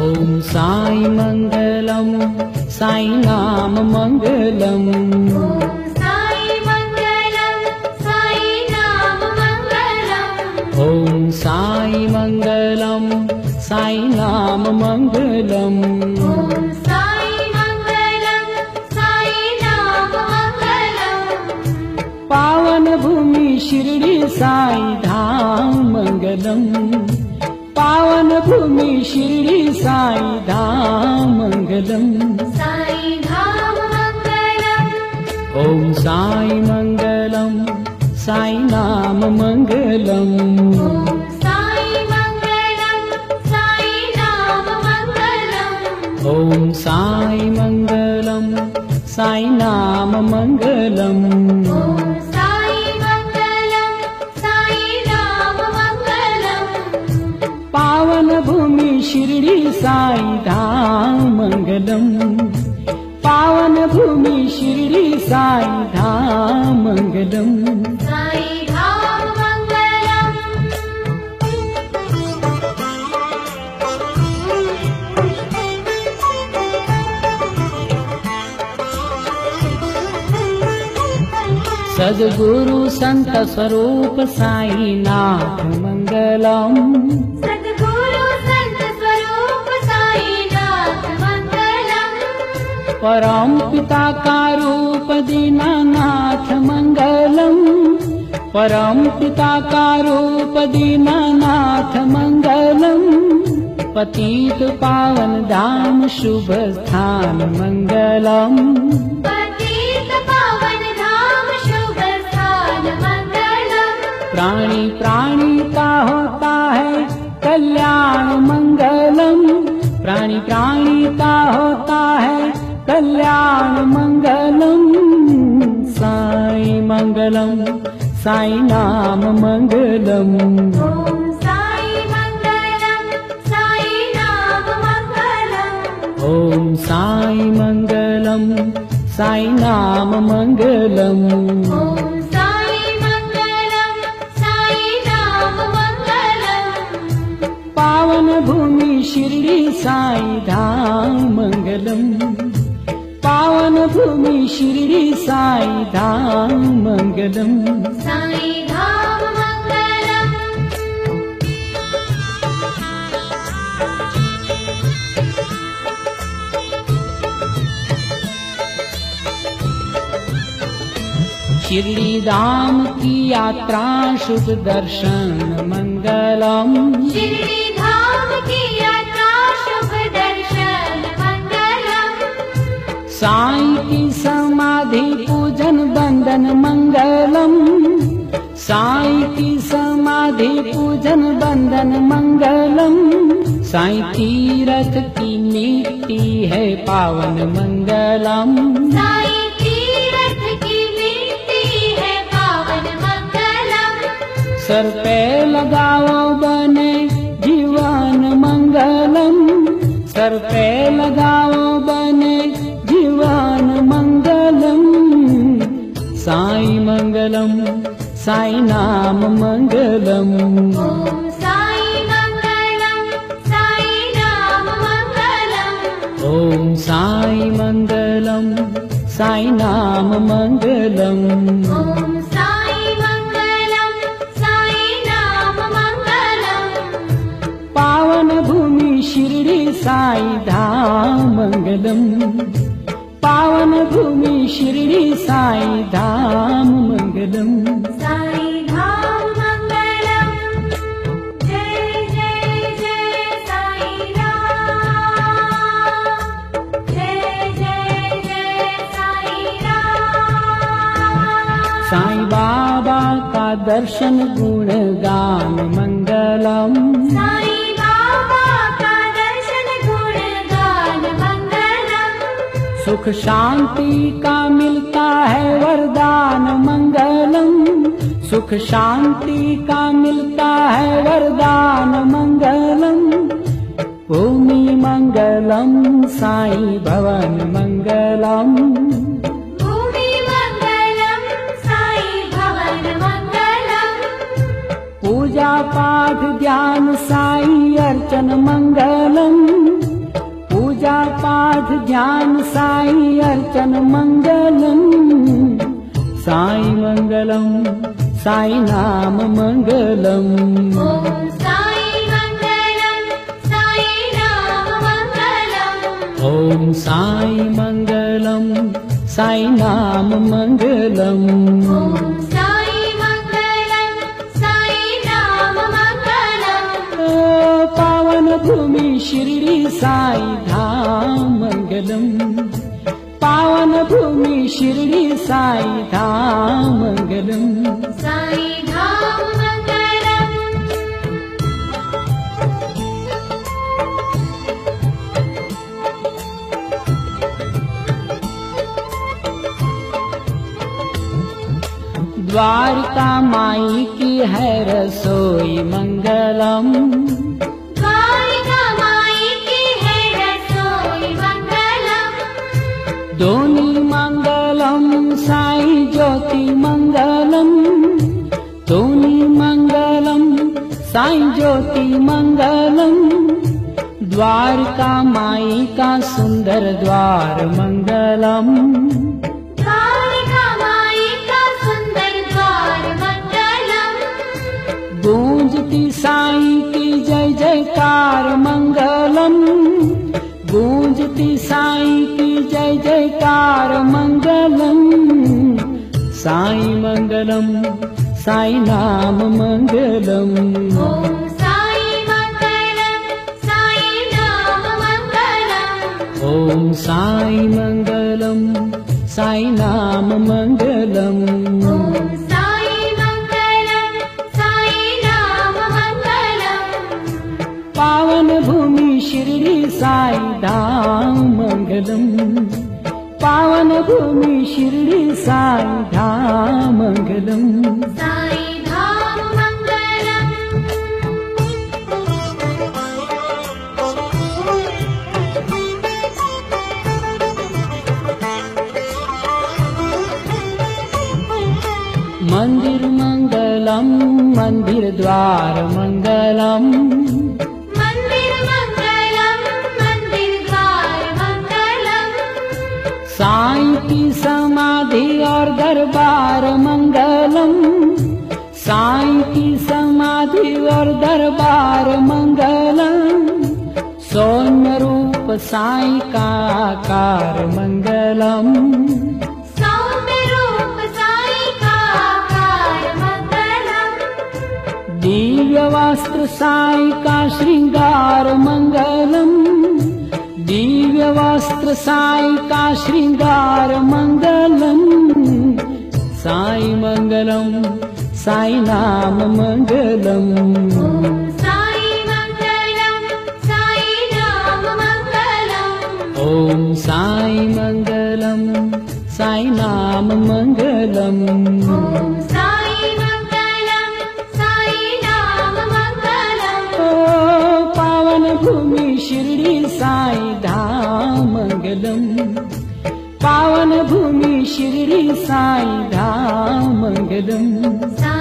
ॐ साई मंगलम साई नाम मंगलम। साई मंगलम साई नाम मंगलम। ॐ साई मंगलम साई नाम मंगलम। साई मंगलम साई नाम मंगलम। पावन भूमि शिरडी साई धाम मंगलम। पावन भूमि शिरडी साई धाम मंगलम। साई धाम मंगलम। ॐ साई मंगलम साई नाम मंगलम। साई मंगलम साई नाम मंगलम। ॐ साई मंगलम साई नाम मंगलम। साई मंगलम साई नाम मंगलम। पावन भूमि शिरडी साई धाम मंगलम। पावन भूमि शिरडी साई धाम मंगलम। साई धाम मंगलम। सद्गुरु संत स्वरूप साई नाथ मंगलम। सद्गुरु संत स्वरूप साई नाथ मंगलम। परम पिता का रूप दीनानाथ मंगलम। परम पिता का रूप दीनानाथ मंगलम। पतित पावन धाम शुभ स्थान मंगलम। पतित पावन धाम शुभ स्थान मंगलम। प्राणी प्राणी का होता है कल्याण मंगलम। प्राणी प्राणी का होता है कल्याण मंगलम। साई मंगलम साई नाम मंगलम। ओम साई मंगलम साई नाम मंगलम। ॐ साई मंगलम साई नाम मंगलम। ओम साई मंगलम साई नाम मंगलम। पावन भूमि शिरडी साई धाम मंगलम। पावन भूमि शिरडी साई धाम मंगलम। साई धाम मंगलम। शिरडी धाम की यात्रा शुभ दर्शन मंगलम। शिरडी धाम की यात्रा शुभ दर्शन मंगलम। साई की समाधि पूजन बंदन मंगलम। साई की समाधि पूजन बंदन मंगलम। साई तीरथ की मिट्टी है पावन मंगलम। साई तीरथ की मिट्टी है पावन मंगलम। सर पे लगाओ बने जीवन मंगलम। सर पे लगाओ बने जीवन मंगलम। साई मंगलम साई नाम मंगलम। ओम साई मंगलम साई नाम मंगलम। ॐ साई मंगलम साई नाम मंगलम। ओम साई मंगलम साई नाम मंगलम। पावन भूमि शिरडी साई धाम मंगलम। पावन भूमि शिरडी साई धाम मंगलम। साई धाम मंगलम। जय जय जय साई राम। जय जय जय साई राम। साई बाबा का दर्शन गुणगान मंगलम। साई बाबा का दर्शन गुणगान मंगलम। सुख शांति का मिलता है वरदान मंगलम। सुख शांति का मिलता है वरदान मंगलम। भूमि मंगलम साई भवन मंगलम। भूमि मंगलम साई भवन मंगलम। पूजा पाठ ध्यान साई अर्चन मंगलम। समाध ध्यान साई अर्चन मंगलम साई मंगलम साई नाम मंगलम ॐ साई मङ्गलं साई नाम मङ्गलम् ओम साई मंगलम साई नाम मंगलम ॐ साई मङ्गलं साई नाम मङ्गलम् पावन भूमि शिरडी साई धाम मंगलम पावन भूमि शिरडी साई धाम मंगलम साई धाम मङ्गलम् द्वारका माई की है रसोई मंगलम द्वारिका माई की है रसोई मङ्गलम् दोनी मंगलम साई ज्योति मंगलम दोनी मंगलम साई ज्योति मंगलम द्वारका माई का सुंदर द्वार मंगलम द्वारिका माई का सुंदर द्वार मङ्गलम् गूंजती साई की जय जयकार मंगलम गूंजती साई की जय जयकार मंगलम साई मंगलम साई नाम मंगलम ॐ साई मङ्गलं साई नाम मङ्गलम् ओम साई मंगलम साई नाम मंगलम ॐ साई मङ्गलं साई नाम मङ्गलम् पावन भूमि शिरडी साई धाम मंगलम पावन भूमि शिरडी साई धाम मंगलम साई धाम मङ्गलम् मंदिर मंगलम मंदिर द्वार मंगलम मन्दिर मङ्गलं मन्दिर द्वार मङ्गलम् साई की समाधि और दरबार मंगलम साई की समाधि और दरबार मंगलम सौम्य रूप साई का आकार मंगलम सौम्य रूप साई का आकार मङ्गलम् दिव्य वस्त्र साई का श्रृंगार मंगलम दिव्य वस्त्र साई का श्रृंगार मंगलम साई मंगलम साई नाम मंगलम ॐ साई मङ्गलं साई नाम मङ्गलम् ओम साई मंगलम साई नाम मंगलम ॐ साई मङ्गलं साई नाम मङ्गलम् पावन भूमि शिरडी साई धाम मंगलम पावन भूमि शिरडी साई धाम मंगलम साई